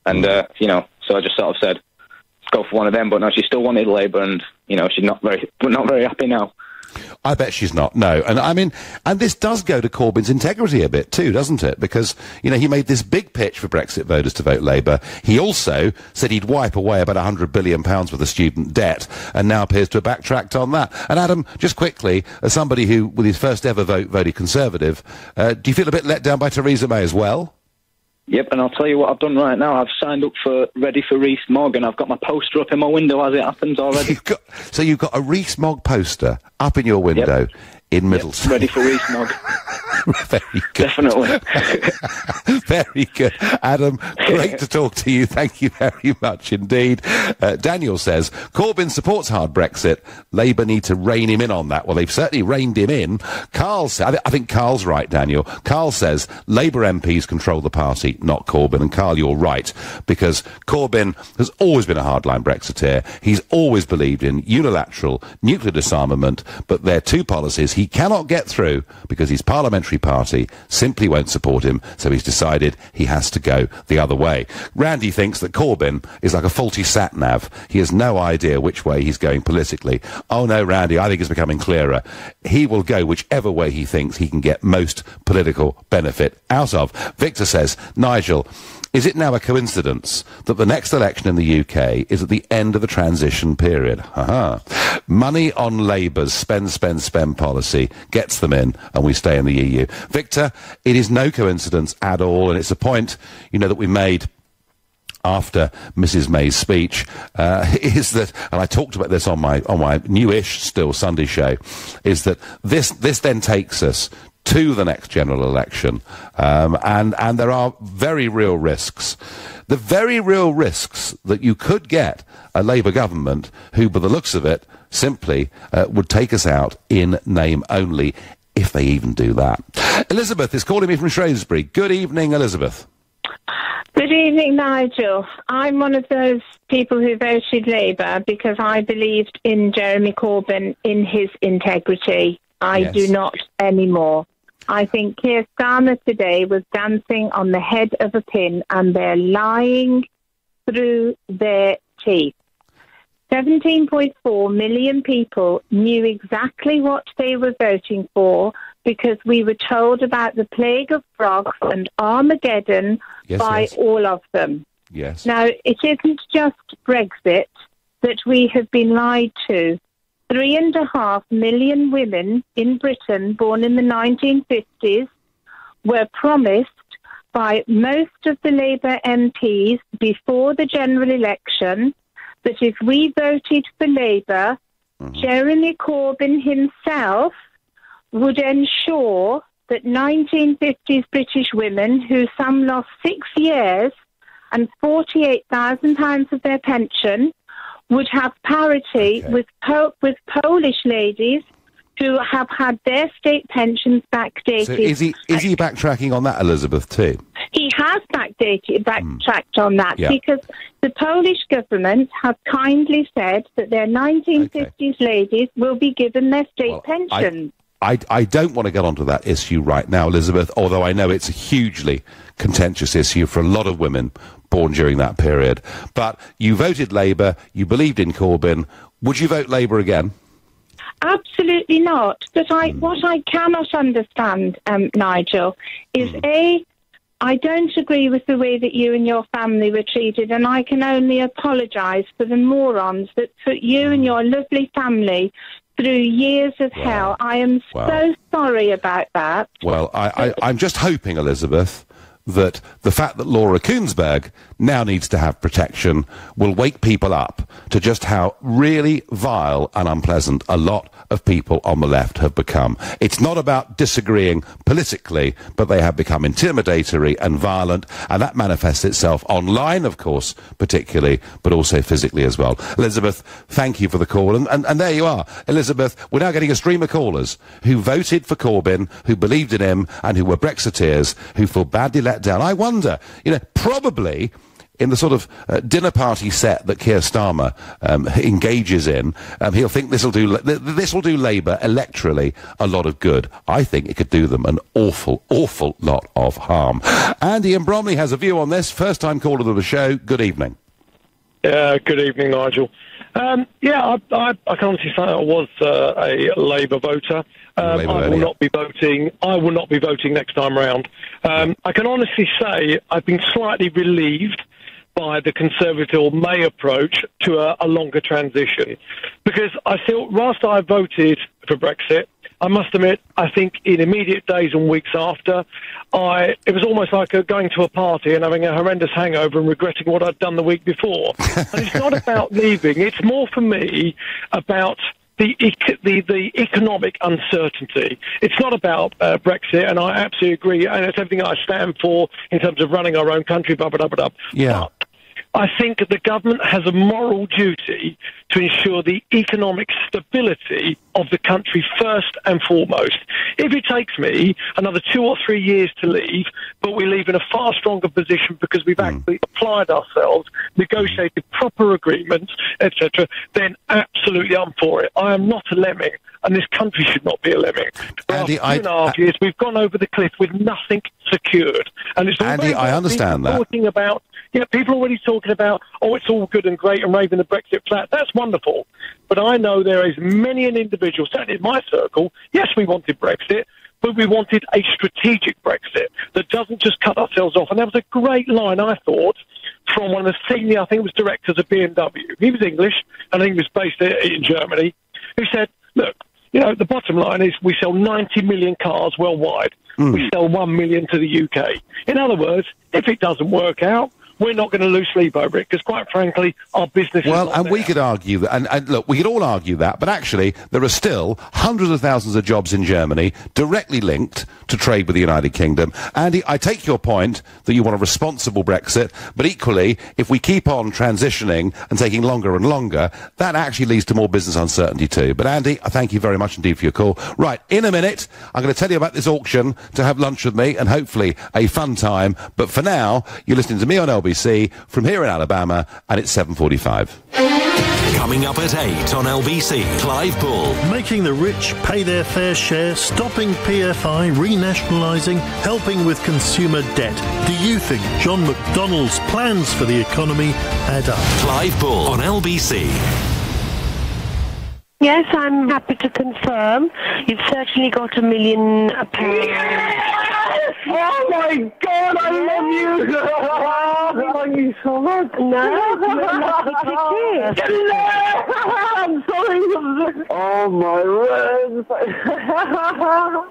And, you know, so I just sort of said, let's go for one of them. But no, she still wanted Labour, and, you know, she's not very happy now. I bet she's not, no. And I mean, and this does go to Corbyn's integrity a bit too, doesn't it? Because, you know, he made this big pitch for Brexit voters to vote Labour. He also said he'd wipe away about £100 billion worth of student debt, and now appears to have backtracked on that. And Adam, just quickly, as somebody who, with his first ever vote, voted Conservative, do you feel a bit let down by Theresa May as well? Yep, and I'll tell you what I've done right now. I've signed up for Ready for Rees-Mogg, and I've got my poster up in my window as it happens already. So you've got a Rees-Mogg poster up in your window in Middlesex. Ready for Rees-Mogg. Very good. Definitely. Very good. Adam, great to talk to you. Thank you very much indeed. Daniel says, Corbyn supports hard Brexit. Labour need to rein him in on that. Well, they've certainly reined him in. Carl says, I think Carl's right, Daniel. Carl says, Labour MPs control the party, not Corbyn. And Carl, you're right, because Corbyn has always been a hardline Brexiteer. He's always believed in unilateral nuclear disarmament, but there are two policies he cannot get through because his parliamentary party simply won't support him, so he's decided he has to go the other way. Randy thinks that Corbyn is like a faulty sat-nav. He has no idea which way he's going politically. Oh no, Randy, I think it's becoming clearer. He will go whichever way he thinks he can get most political benefit out of. Victor says, Nigel, is it now a coincidence that the next election in the UK is at the end of the transition period? Money on Labour's spend policy gets them in, and we stay in the EU. Victor, it is no coincidence at all, and it's a point, you know, that we made after Mrs May's speech, is that, and I talked about this on my newish still Sunday show, is that this then takes us to the next general election, and there are very real risks. The very real risks that you could get a Labour government who, by the looks of it, simply would take us out in name only, if they even do that. Elizabeth is calling me from Shrewsbury. Good evening, Elizabeth. Good evening, Nigel. I'm one of those people who voted Labour because I believed in Jeremy Corbyn, in his integrity. I do not anymore. I think Keir Starmer today was dancing on the head of a pin, and they're lying through their teeth. 17.4 million people knew exactly what they were voting for because we were told about the plague of frogs and Armageddon by all of them. Yes. Now, it isn't just Brexit that we have been lied to. 3.5 million women in Britain born in the 1950s were promised by most of the Labour MPs before the general election that if we voted for Labour, Jeremy Corbyn himself would ensure that 1950s British women, who some lost 6 years and £48,000 of their pension, would have parity with Polish ladies who have had their state pensions backdated. So is he backtracking on that, Elizabeth, too? He has backtracked on that because the Polish government has kindly said that their 1950s ladies will be given their state pensions. I don't want to get onto that issue right now, Elizabeth, although I know it's a hugely contentious issue for a lot of women born during that period. But you voted Labour, you believed in Corbyn. Would you vote Labour again? Absolutely not. But what I cannot understand, Nigel, is I don't agree with the way that you and your family were treated, and I can only apologise for the morons that put you and your lovely family through years of hell. I am so sorry about that. Well, I'm just hoping, Elizabeth, that the fact that Laura Kuenssberg now needs to have protection will wake people up to just how really vile and unpleasant a lot of people on the left have become. It's not about disagreeing politically, but they have become intimidatory and violent, and that manifests itself online, of course, particularly, but also physically as well. Elizabeth, thank you for the call, and there you are. Elizabeth, we're now getting a stream of callers who voted for Corbyn, who believed in him, and who were Brexiteers, who feel badly let letdown. I wonder, probably in the sort of dinner party set that Keir Starmer engages in, he'll think this will do Labour electorally a lot of good. I think it could do them an awful, awful lot of harm. Andy in Bromley has a view on this. First time caller to the show. Good evening. Good evening, Nigel. I can honestly say I was a Labour voter. I will not be voting. I will not be voting next time round. I can honestly say I've been slightly relieved by the Conservative May approach to a longer transition, because I feel whilst I voted for Brexit, I must admit, I think in immediate days and weeks after, it was almost like going to a party and having a horrendous hangover and regretting what I'd done the week before. And it's not about leaving. It's more for me about the economic uncertainty. It's not about Brexit, and I absolutely agree, and it's everything I stand for in terms of running our own country, blah, blah, blah, blah. Yeah. But I think the government has a moral duty to ensure the economic stability of the country first and foremost. If it takes me another 2 or 3 years to leave, but we leave in a far stronger position because we've actually applied ourselves, negotiated proper agreements, etc., then absolutely I'm for it. I am not a lemming, and this country should not be a lemming. Andy, after 2.5 years, we've gone over the cliff with nothing secured. And it's Andy, I understand that. Talking about, people already talking about, it's all good and great and raving the Brexit flat. That's wonderful. But I know there is many an individual, certainly in my circle, yes, we wanted Brexit, but we wanted a strategic Brexit that doesn't just cut ourselves off. And there was a great line, I thought, from one of the senior, I think it was directors of BMW. He was English, and I think he was based in Germany, who said, look, the bottom line is we sell 90 million cars worldwide. We sell 1 million to the UK. In other words, if it doesn't work out, we're not going to lose sleep over it, because quite frankly, our business is not there. We could argue that, and look, we could all argue that, but actually, there are still hundreds of thousands of jobs in Germany directly linked to trade with the United Kingdom. Andy, I take your point that you want a responsible Brexit, but equally, if we keep on transitioning and taking longer and longer, that actually leads to more business uncertainty too. But Andy, I thank you very much indeed for your call. Right, in a minute, I'm going to tell you about this auction to have lunch with me, and hopefully a fun time. But for now, you're listening to me on LBC from here in Alabama, and it's 7:45. Coming up at 8 on LBC, Clive Bull. Making the rich pay their fair share, stopping PFI, renationalising, helping with consumer debt. Do you think John McDonnell's plans for the economy add up? Clive Bull on LBC. Yes, I'm happy to confirm. You've certainly got £1 million. Oh my God, I love you! I love you so much. No, you're lucky to hear. I'm sorry. Oh my word!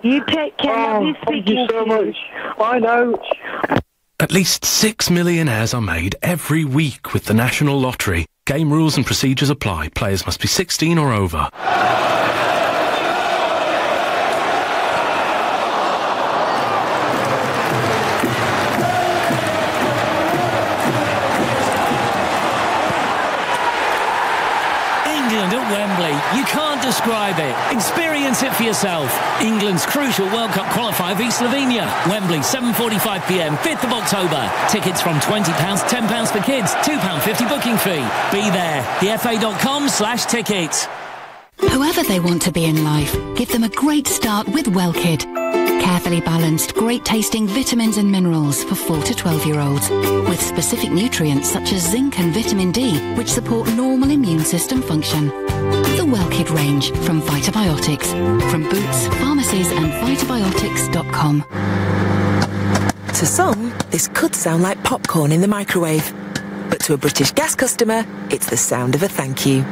You take care. Lovely speaking to you. Thank you so much. I know. At least 6 millionaires are made every week with the National Lottery. Game rules and procedures apply. Players must be 16 or over. England at Wembley. You can't describe it. Experience it for yourself. England's crucial World Cup qualifier v Slovenia. Wembley, 7:45 p.m, 5th of October. Tickets from £20, £10 for kids, £2.50 booking fee. Be there. thefa.com/tickets. Whoever they want to be in life, give them a great start with WellKid. Carefully balanced, great-tasting vitamins and minerals for 4 to 12-year-olds, with specific nutrients such as zinc and vitamin D, which support normal immune system function. The WellKid range from Vitabiotics, from Boots, pharmacies and Vitabiotics.com. To some, this could sound like popcorn in the microwave. But to a British Gas customer, it's the sound of a thank you.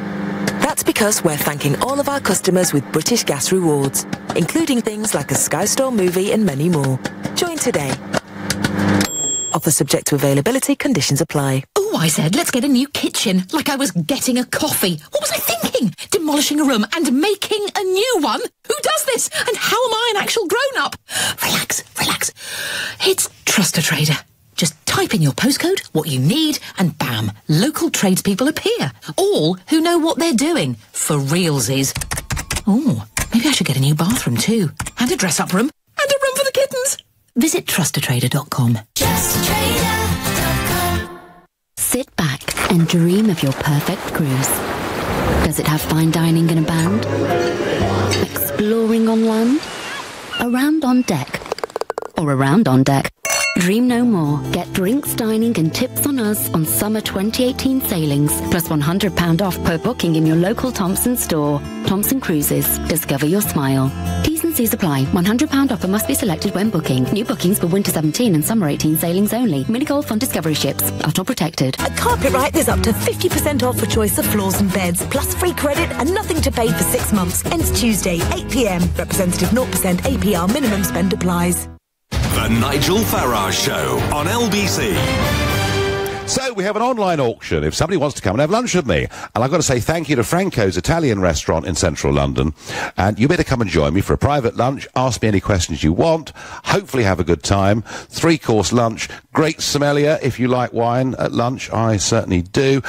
That's because we're thanking all of our customers with British Gas rewards, including things like a Sky Store movie and many more. Join today. Offer subject to availability, conditions apply. Oh, I said, let's get a new kitchen, like I was getting a coffee. What was I thinking? Demolishing a room and making a new one? Who does this? And how am I an actual grown-up? Relax, relax. It's Trust a Trader. Just type in your postcode, what you need, and bam, local tradespeople appear. All who know what they're doing. For realsies. Oh, maybe I should get a new bathroom too. And a dress-up room. And a room for the kittens. visit trustatrader.com. Sit back and dream of your perfect cruise. Does it have fine dining and a band? Exploring on land? Around on deck? Or around on deck? Dream no more. Get drinks, dining and tips on us on summer 2018 sailings, plus £100 off per booking in your local Thompson store. Thompson Cruises. Discover your smile. T's and C's apply. £100 offer must be selected when booking. New bookings for winter 17 and summer 18 sailings only. Mini-Golf on Discovery ships. Are protected. At Carpetright, there's up to 50% off for choice of floors and beds, plus free credit and nothing to pay for 6 months. Ends Tuesday, 8 p.m. Representative 0% APR minimum spend applies. The Nigel Farage Show on LBC. So we have an online auction if somebody wants to come and have lunch with me. And I've got to say thank you to Franco's Italian restaurant in central London. And you better come and join me for a private lunch. Ask me any questions you want. Hopefully have a good time. 3-course lunch. Great sommelier if you like wine at lunch. I certainly do.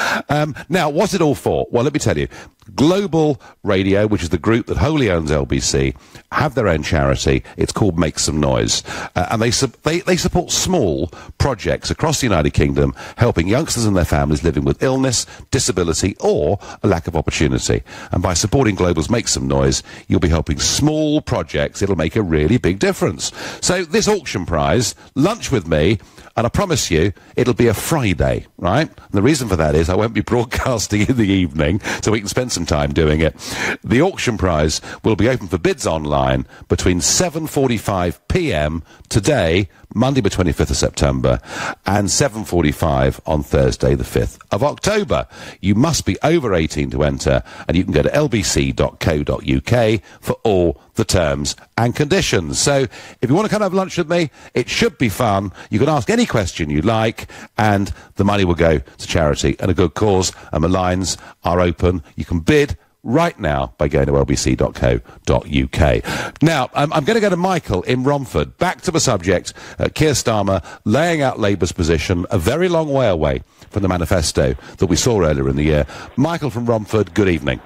Now, what's it all for? Well, let me tell you. Global Radio, which is the group that wholly owns LBC, have their own charity. It's called Make Some Noise. And they support small projects across the United Kingdom, helping youngsters and their families living with illness, disability, or a lack of opportunity. And by supporting Global's Make Some Noise, you'll be helping small projects. It'll make a really big difference. So this auction prize, lunch with me, and I promise you, it'll be a Friday, right? And the reason for that is I won't be broadcasting in the evening, so we can spend some time doing it. The auction prize will be open for bids online between 7:45 p.m. today, Monday the 25th of September, and 7:45 on Thursday the 5th of October. You must be over 18 to enter, and you can go to lbc.co.uk for all the terms and conditions. So if you want to come have lunch with me, it should be fun. You can ask any question you like, and the money will go to charity and a good cause, and the lines are open. You can bid right now by going to lbc.co.uk. Now, I'm going to go to Michael in Romford. Back to the subject. Keir Starmer laying out Labour's position a very long way away from the manifesto that we saw earlier in the year. Michael from Romford, good evening.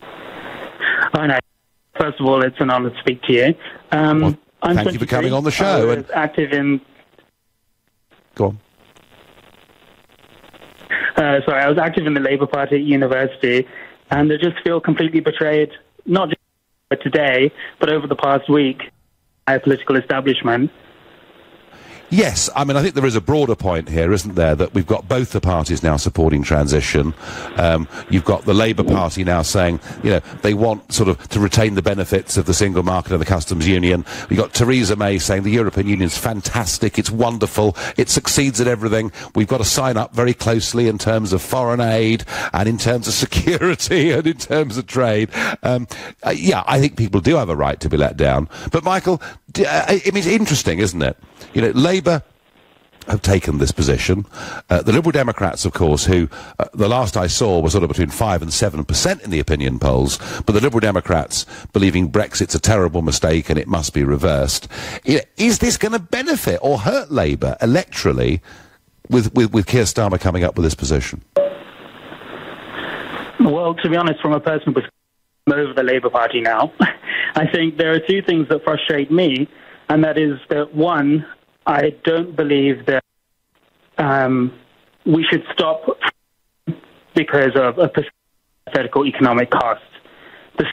Hi, Nigel. First of all, it's an honour to speak to you. Well, thank you for coming on the show. I was active in... Go on. I was active in the Labour Party at university, and I just feel completely betrayed, not just today, but over the past week, by a political establishment. Yes, I mean, I think there is a broader point here, isn't there, that we've got both the parties now supporting transition. You've got the Labour Party now saying, you know, they want sort of to retain the benefits of the single market and the customs union. We've got Theresa May saying the European Union's fantastic, it's wonderful, it succeeds at everything. We've got to sign up very closely in terms of foreign aid and in terms of security and in terms of trade. Yeah, I think people do have a right to be let down. But, Michael, I mean, it's interesting, isn't it? You know, Labour have taken this position. The Liberal Democrats, of course, who the last I saw was sort of between 5 and 7% in the opinion polls, but the Liberal Democrats believing Brexit's a terrible mistake and it must be reversed. Is this going to benefit or hurt Labour electorally with Keir Starmer coming up with this position? Well, to be honest, from a personal perspective, I'm over the Labour Party now. I think there are two things that frustrate me, and that is that, one, I don't believe that we should stop because of a hypothetical economic cost. The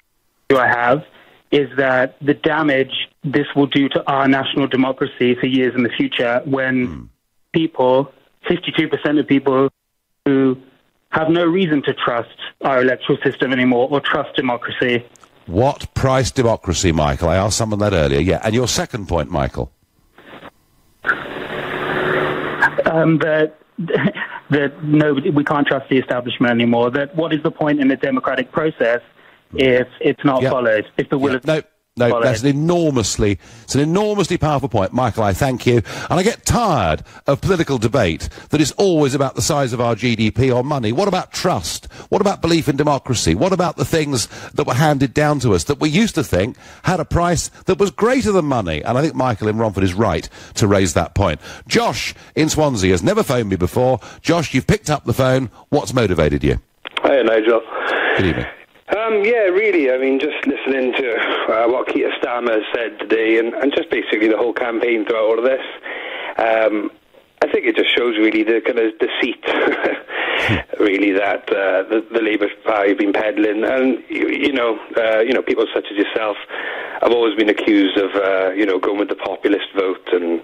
issue I have is that the damage this will do to our national democracy for years in the future when people, 52% of people who have no reason to trust our electoral system anymore or trust democracy. What price democracy, Michael? I asked someone that earlier. Yeah, and your second point, Michael? That nobody, we can't trust the establishment anymore. That what is the point in a democratic process if it's not followed? If the will of No, that's an enormously powerful point. Michael, I thank you. And I get tired of political debate that is always about the size of our GDP or money. What about trust? What about belief in democracy? What about the things that were handed down to us that we used to think had a price that was greater than money? And I think Michael in Romford is right to raise that point. Josh in Swansea has never phoned me before. Josh, you've picked up the phone. What's motivated you? Hey, Nigel. Good evening. Yeah, really. I mean, just listening to what Keir Starmer has said today and just basically the whole campaign throughout all of this, I think it just shows really the kind of deceit, really, that the Labour Party have been peddling. And, you know, people such as yourself have always been accused of, going with the populist vote. And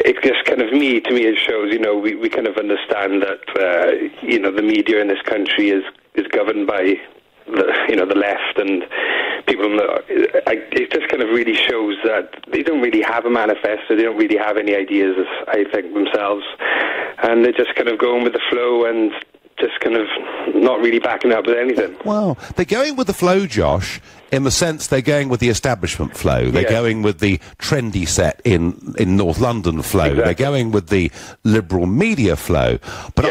it just kind of, to me, it shows, we kind of understand that, the media in this country is governed by the left, and people. It just kind of really shows that they don't really have a manifesto. They don't really have any ideas, I think, themselves, and they're just kind of going with the flow and just kind of not really backing up with anything. Well, they're going with the flow, Josh, in the sense they're going with the establishment flow. They're going with the trendy set in North London flow. Exactly. They're going with the liberal media flow. But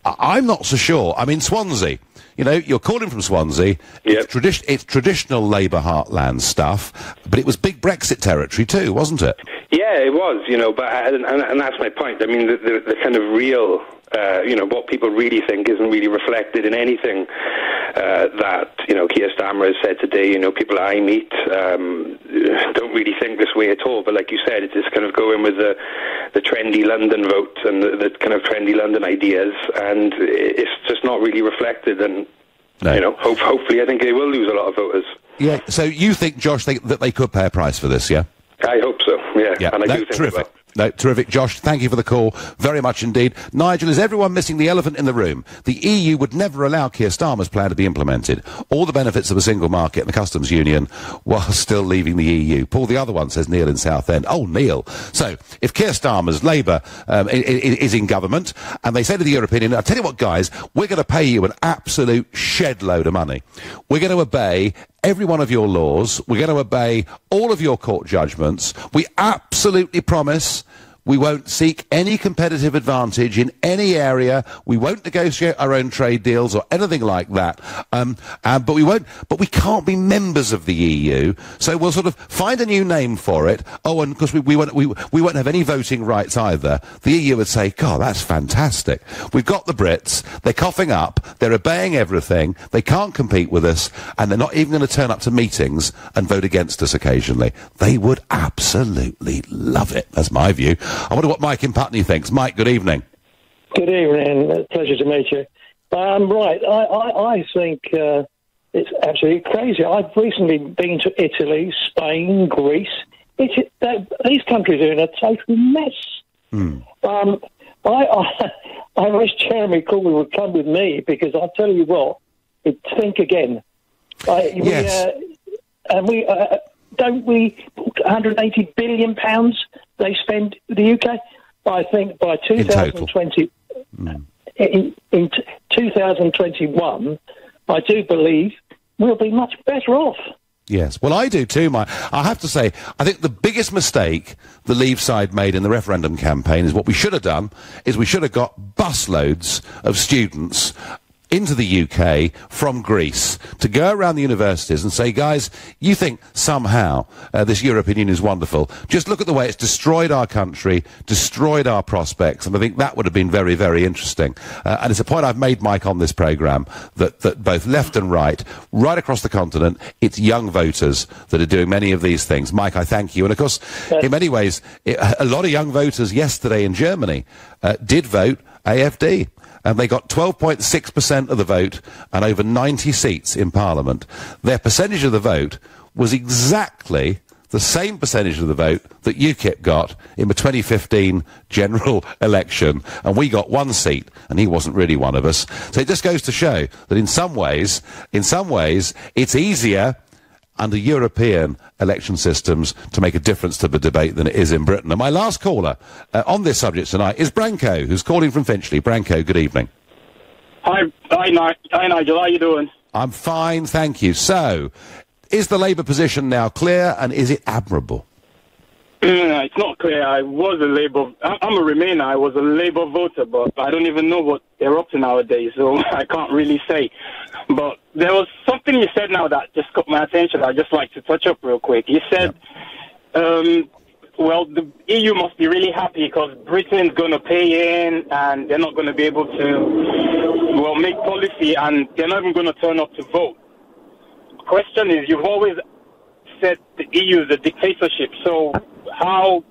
I'm not so sure. I mean, Swansea. You're calling from Swansea. Yep. It's traditional Labour heartland stuff, but it was big Brexit territory too, wasn't it? Yeah, it was. But and that's my point. I mean, the kind of real, what people really think isn't really reflected in anything that Keir Starmer has said today. People I meet don't really think this way at all. But like you said, it's just kind of going with the trendy London vote and the kind of trendy London ideas, and it's just not really reflected. And hopefully, I think they will lose a lot of voters. Yeah. So you think, Josh, that they could pay a price for this? Yeah. I hope so. Yeah. And I do think terrific. No, terrific, Josh. Thank you for the call. Very much indeed. Nigel, is everyone missing the elephant in the room? The EU would never allow Keir Starmer's plan to be implemented. All the benefits of a single market and the customs union while still leaving the EU. Paul, the other one, says Neil in Southend. Oh, Neil. So, if Keir Starmer's Labour is in government, and they say to the European Union, I'll tell you what, guys, we're going to pay you an absolute shed load of money. We're going to obey every one of your laws. We're going to obey all of your court judgments. We absolutely promise we won't seek any competitive advantage in any area. We won't negotiate our own trade deals or anything like that. But we can't be members of the EU. So we'll sort of find a new name for it. Oh, and because we won't have any voting rights either. The EU would say, God, that's fantastic. We've got the Brits. They're coughing up. They're obeying everything. They can't compete with us. And they're not even going to turn up to meetings and vote against us occasionally. They would absolutely love it. That's my view. I wonder what Mike in Putney thinks. Mike, good evening. Good evening. Pleasure to meet you. Right. I think it's absolutely crazy. I've recently been to Italy, Spain, Greece. These countries are in a total mess. I wish Jeremy Corbyn would come with me, because I'll tell you what, he'd think again. Yes. Don't we, £180 billion they spend the UK? I think by 2020, in 2021, I do believe we'll be much better off. Yes, well, I do too, Mike. I have to say, I think the biggest mistake the Leave side made in the referendum campaign is what we should have done is we should have got busloads of students into the UK from Greece to go around the universities and say, guys, you think somehow this European Union is wonderful. Just look at the way it's destroyed our country, destroyed our prospects, and I think that would have been very, very interesting. And it's a point I've made, Mike, on this programme, that both left and right across the continent, it's young voters that are doing many of these things. Mike, I thank you. And, of course, in many ways, a lot of young voters yesterday in Germany did vote AfD. And they got 12.6% of the vote and over 90 seats in Parliament. Their percentage of the vote was exactly the same percentage of the vote that UKIP got in the 2015 general election. And we got one seat, and he wasn't really one of us. So it just goes to show that in some ways, it's easier under European election systems to make a difference to the debate than it is in Britain. And my last caller on this subject tonight is Branko, who's calling from Finchley. Branko, good evening. Hi, Nigel. How are you doing? I'm fine, thank you. So, is the Labour position now clear, and is it admirable? It's not clear. I'm a Remainer. I was a Labour voter, but I don't even know what they're up to nowadays, so I can't really say. But there was something you said now that just caught my attention. I'd just like to touch up real quick. You said, well, the EU must be really happy because Britain's going to pay in and they're not going to be able to, make policy, and they're not even going to turn up to vote. question is, you've always said the EU is a dictatorship, so how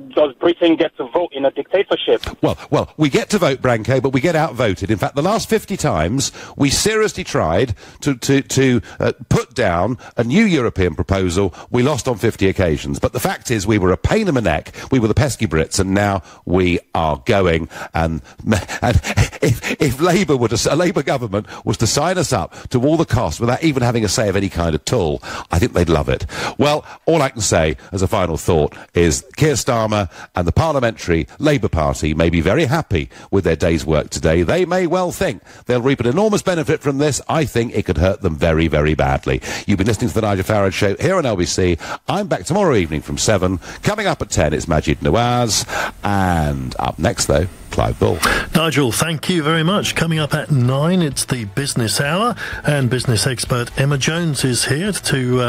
does Britain get to vote in a dictatorship? Well, we get to vote, Branko, but we get outvoted. In fact, the last 50 times, we seriously tried to put down a new European proposal. We lost on 50 occasions. But the fact is, we were a pain in the neck. We were the pesky Brits, and now we are going. And if a Labour government was to sign us up to all the costs without even having a say of any kind at all, I think they'd love it. Well, all I can say as a final thought is Keir Starmer and the Parliamentary Labour Party may be very happy with their day's work today. They may well think they'll reap an enormous benefit from this. I think it could hurt them very, very badly. You've been listening to the Nigel Farage Show here on LBC. I'm back tomorrow evening from 7. Coming up at 10, it's Majid Nawaz. And up next, though, Clive Bull. Nigel, thank you very much. Coming up at 9, it's the Business Hour, and business expert Emma Jones is here to